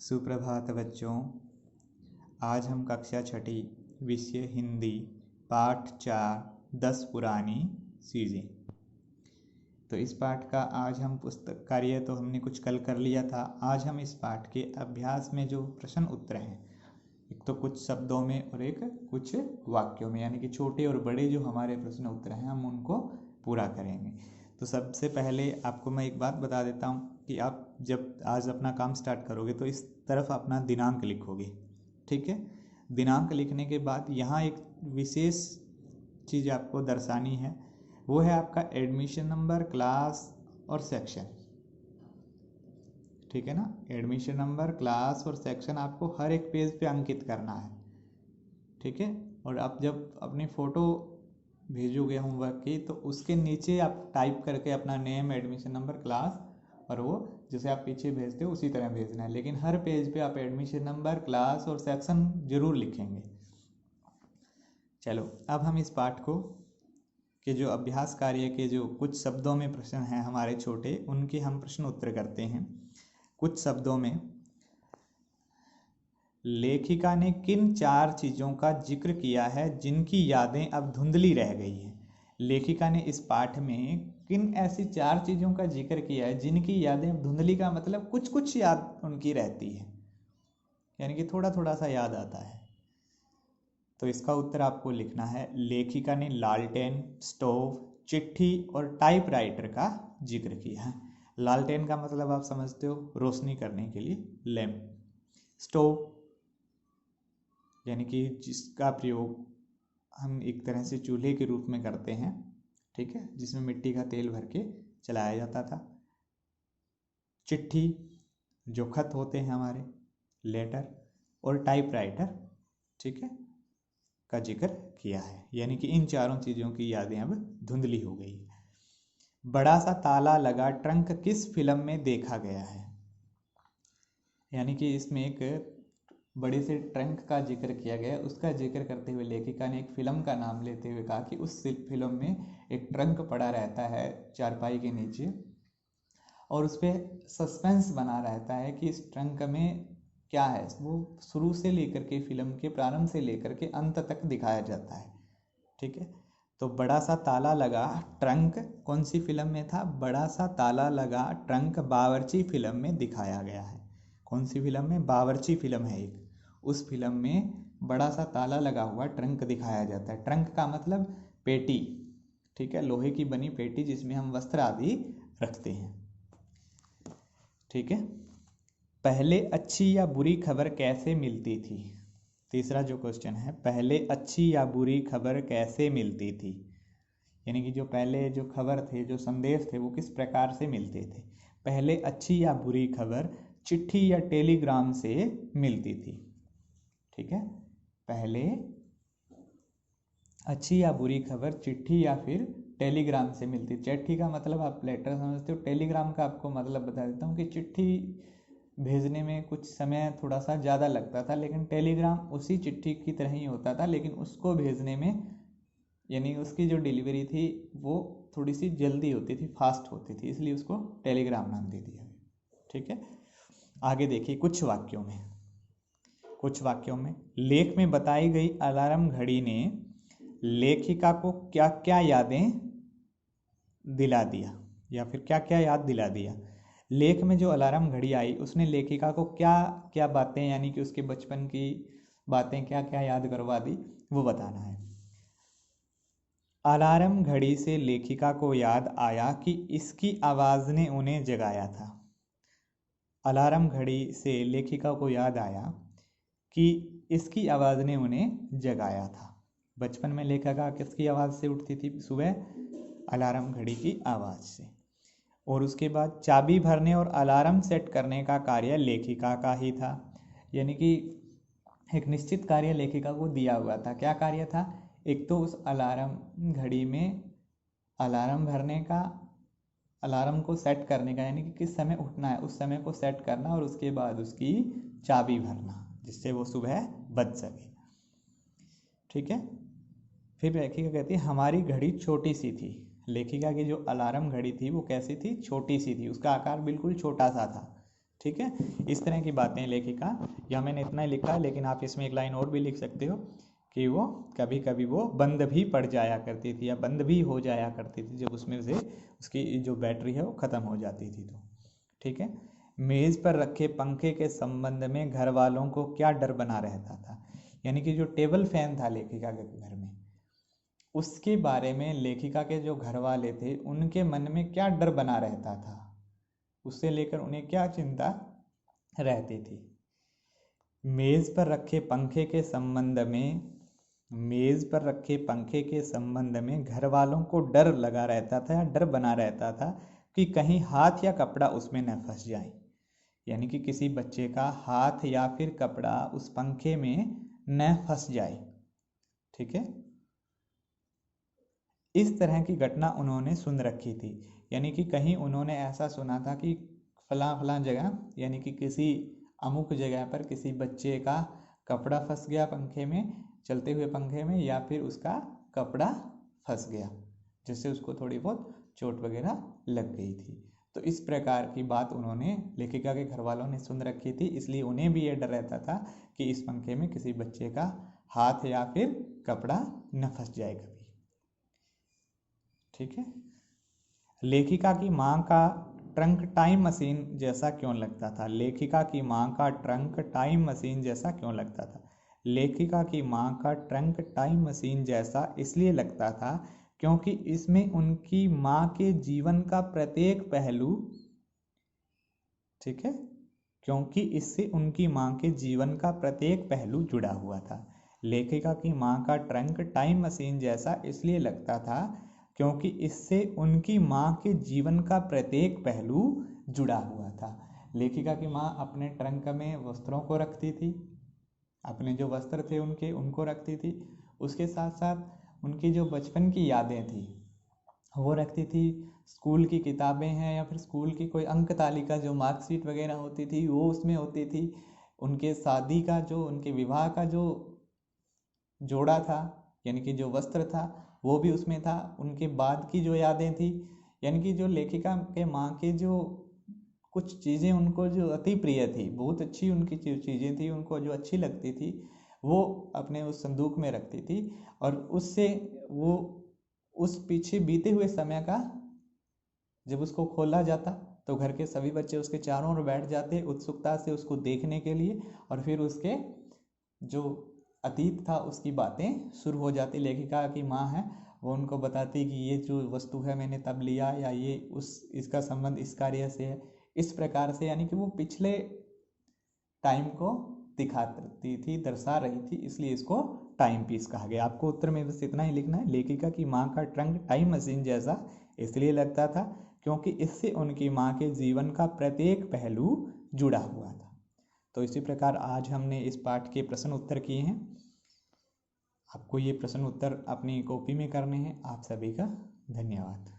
सुप्रभात बच्चों। आज हम कक्षा छठी विषय हिंदी पाठ 4 10 पुरानी चीज़ें। तो इस पाठ का आज हम पुस्तक कार्य तो हमने कुछ कल कर लिया था। आज हम इस पाठ के अभ्यास में जो प्रश्न उत्तर हैं, एक तो कुछ शब्दों में और एक कुछ वाक्यों में, यानी कि छोटे और बड़े जो हमारे प्रश्न उत्तर हैं हम उनको पूरा करेंगे। तो सबसे पहले आपको मैं एक बात बता देता हूँ कि आप जब आज अपना काम स्टार्ट करोगे तो इस तरफ अपना दिनांक लिखोगे, ठीक है। दिनांक लिखने के बाद यहाँ एक विशेष चीज़ आपको दर्शानी है, वो है आपका एडमिशन नंबर, क्लास और सेक्शन, ठीक है ना। एडमिशन नंबर, क्लास और सेक्शन आपको हर एक पेज पे अंकित करना है, ठीक है। और आप जब अपनी फ़ोटो भेजोगे होमवर्क की तो उसके नीचे आप टाइप करके अपना नेम, एडमिशन नंबर, क्लास और वो जैसे आप पीछे भेजते हो उसी तरह भेजना है, लेकिन हर पेज पे आप एडमिशन नंबर, क्लास और सेक्शन जरूर लिखेंगे। चलो अब हम इस पाठ को के जो अभ्यास कार्य के जो कुछ शब्दों में प्रश्न हैं हमारे छोटे, उनके हम प्रश्न उत्तर करते हैं। कुछ शब्दों में लेखिका ने किन 4 चीज़ों का जिक्र किया है जिनकी यादें अब धुंधली रह गई हैं। लेखिका ने इस पाठ में किन ऐसी 4 चीज़ों का जिक्र किया है जिनकी यादें अब धुंधली, का मतलब कुछ कुछ याद उनकी रहती है, यानी कि थोड़ा थोड़ा सा याद आता है। तो इसका उत्तर आपको लिखना है, लेखिका ने लालटेन, स्टोव, चिट्ठी और टाइपराइटर का जिक्र किया है। लालटेन का मतलब आप समझते हो, रोशनी करने के लिए लैंप। स्टोव यानी कि जिसका प्रयोग हम एक तरह से चूल्हे के रूप में करते हैं, ठीक है, जिसमें मिट्टी का तेल भर के चलाया जाता था। चिट्ठी जो खत होते हैं हमारे, लेटर, और टाइपराइटर, ठीक है, का जिक्र किया है। यानी कि इन चारों चीज़ों की यादें अब धुंधली हो गई है। बड़ा सा ताला लगा ट्रंक किस फिल्म में देखा गया है। यानी कि इसमें एक बड़े से ट्रंक का जिक्र किया गया। उसका जिक्र करते हुए लेखिका ने एक फिल्म का नाम लेते हुए कहा कि उस फिल्म में एक ट्रंक पड़ा रहता है चारपाई के नीचे, और उस पर सस्पेंस बना रहता है कि इस ट्रंक में क्या है। वो शुरू से लेकर के फिल्म के प्रारंभ से लेकर के अंत तक दिखाया जाता है, ठीक है। तो बड़ा सा ताला लगा ट्रंक कौन सी फिल्म में था? बड़ा सा ताला लगा ट्रंक बावर्ची फिल्म में दिखाया गया है। कौन सी फिल्म में? बावर्ची फिल्म है एक, उस फिल्म में बड़ा सा ताला लगा हुआ ट्रंक दिखाया जाता है। ट्रंक का मतलब पेटी, ठीक है, लोहे की बनी पेटी जिसमें हम वस्त्र आदि रखते हैं, ठीक है। पहले अच्छी या बुरी खबर कैसे मिलती थी? तीसरा जो क्वेश्चन है, पहले अच्छी या बुरी खबर कैसे मिलती थी, यानी कि जो पहले जो खबर थे, जो संदेश थे, वो किस प्रकार से मिलते थे। पहले अच्छी या बुरी खबर चिट्ठी या टेलीग्राम से मिलती थी, ठीक है। पहले अच्छी या बुरी खबर चिट्ठी या फिर टेलीग्राम से मिलती। चिट्ठी का मतलब आप लेटर समझते हो, टेलीग्राम का आपको मतलब बता देता हूँ कि चिट्ठी भेजने में कुछ समय थोड़ा सा ज़्यादा लगता था, लेकिन टेलीग्राम उसी चिट्ठी की तरह ही होता था, लेकिन उसको भेजने में यानी उसकी जो डिलीवरी थी वो थोड़ी सी जल्दी होती थी, फास्ट होती थी, इसलिए उसको टेलीग्राम नाम दे दिया, ठीक है। आगे देखिए कुछ वाक्यों में लेख में बताई गई अलार्म घड़ी ने लेखिका को क्या क्या यादें दिला दिया, या फिर क्या क्या याद दिला दिया। लेख में जो अलार्म घड़ी आई उसने लेखिका को क्या क्या बातें, यानी कि उसके बचपन की बातें क्या क्या याद करवा दी, वो बताना है। अलार्म घड़ी से लेखिका को याद आया कि इसकी आवाज़ ने उन्हें जगाया था। अलार्म घड़ी से लेखिका को याद आया कि इसकी आवाज़ ने उन्हें जगाया था। बचपन में लेखिका किसकी आवाज़ से उठती थी सुबह? अलार्म घड़ी की आवाज़ से। और उसके बाद चाबी भरने और अलार्म सेट करने का कार्य लेखिका का ही था, यानी कि एक निश्चित कार्य लेखिका को दिया हुआ था। क्या कार्य था? एक तो उस अलार्म घड़ी में अलार्म भरने का, अलार्म को सेट करने का, यानी कि किस समय उठना है उस समय को सेट करना, और उसके बाद उसकी चाबी भरना जिससे वो सुबह बच सके, ठीक है। फिर लेखिका कहती है हमारी घड़ी छोटी सी थी। लेखिका की जो अलार्म घड़ी थी वो कैसी थी? छोटी सी थी, उसका आकार बिल्कुल छोटा सा था, ठीक है, इस तरह की बातें लेखिका, या मैंने इतना ही लिखा है, लेकिन आप इसमें एक लाइन और भी लिख सकते हो कि वो कभी कभी वो बंद भी पड़ जाया करती थी या बंद भी हो जाया करती थी जब उसमें से उसकी जो बैटरी है वो ख़त्म हो जाती थी। तो ठीक है, मेज़ पर रखे पंखे के संबंध में घर वालों को क्या डर बना रहता था, यानी कि जो टेबल फैन था लेखिका के घर में, उसके बारे में लेखिका के जो घर वाले थे उनके मन में क्या डर बना रहता था, उससे लेकर उन्हें क्या चिंता रहती थी। मेज़ पर रखे पंखे के संबंध में, मेज़ पर रखे पंखे के संबंध में घर वालों को डर लगा रहता था या डर बना रहता था कि कहीं हाथ या कपड़ा उसमें न फंस जाए, यानी कि किसी बच्चे का हाथ या फिर कपड़ा उस पंखे में न फंस जाए। ठीक है, इस तरह की घटना उन्होंने सुन रखी थी, यानी कि कहीं उन्होंने ऐसा सुना था कि फलां फलां जगह, यानी कि किसी अमुक जगह पर किसी बच्चे का कपड़ा फंस गया पंखे में, चलते हुए पंखे में, या फिर उसका कपड़ा फंस गया जिससे उसको थोड़ी बहुत चोट वगैरह लग गई थी। तो इस प्रकार की बात उन्होंने, लेखिका के घर वालों ने सुन रखी थी, इसलिए उन्हें भी ये डर रहता था कि इस पंखे में किसी बच्चे का हाथ या फिर कपड़ा न फंस जाए कभी। ठीक है, लेखिका की माँ का ट्रंक टाइम मशीन जैसा क्यों लगता था, लेखिका की माँ का ट्रंक टाइम मशीन जैसा क्यों लगता था। लेखिका की माँ का ट्रंक टाइम मशीन जैसा इसलिए लगता था क्योंकि इसमें उनकी माँ के जीवन का प्रत्येक पहलू, ठीक है, क्योंकि इससे उनकी माँ के जीवन का प्रत्येक पहलू जुड़ा हुआ था। लेखिका की माँ का ट्रंक टाइम मशीन जैसा इसलिए लगता था क्योंकि इससे उनकी माँ के जीवन का प्रत्येक पहलू जुड़ा हुआ था। लेखिका की माँ अपने ट्रंक में वस्त्रों को रखती थी, अपने जो वस्त्र थे उनको रखती थी, उसके साथ साथ उनकी जो बचपन की यादें थी वो रखती थी, स्कूल की किताबें हैं या फिर स्कूल की कोई अंक तालिका जो मार्कशीट वगैरह होती थी वो उसमें होती थी, उनके शादी का जो, उनके विवाह का जो जोड़ा था यानी कि जो वस्त्र था वो भी उसमें था, उनके बाद की जो यादें थी, यानी कि जो लेखिका के माँ के जो कुछ चीज़ें उनको जो अति प्रिय थी, बहुत अच्छी उनकी जो चीज़ें थी उनको जो अच्छी लगती थी वो अपने उस संदूक में रखती थी, और उससे वो उस पीछे बीते हुए समय का जब उसको खोला जाता तो घर के सभी बच्चे उसके चारों ओर बैठ जाते उत्सुकता से उसको देखने के लिए, और फिर उसके जो अतीत था उसकी बातें शुरू हो जाती। लेखिका की माँ है वो उनको बताती कि ये जो वस्तु है मैंने तब लिया, या ये इसका संबंध इस कार्य से है, इस प्रकार से, यानी कि वो पिछले टाइम को दिखाती थी, दर्शा रही थी, इसलिए इसको टाइम पीस कहा गया। आपको उत्तर में बस इतना ही लिखना है, लेखिका की माँ का ट्रंक टाइम मशीन जैसा इसलिए लगता था क्योंकि इससे उनकी माँ के जीवन का प्रत्येक पहलू जुड़ा हुआ था। तो इसी प्रकार आज हमने इस पाठ के प्रश्न उत्तर किए हैं। आपको ये प्रश्न उत्तर अपनी कॉपी में करने हैं। आप सभी का धन्यवाद।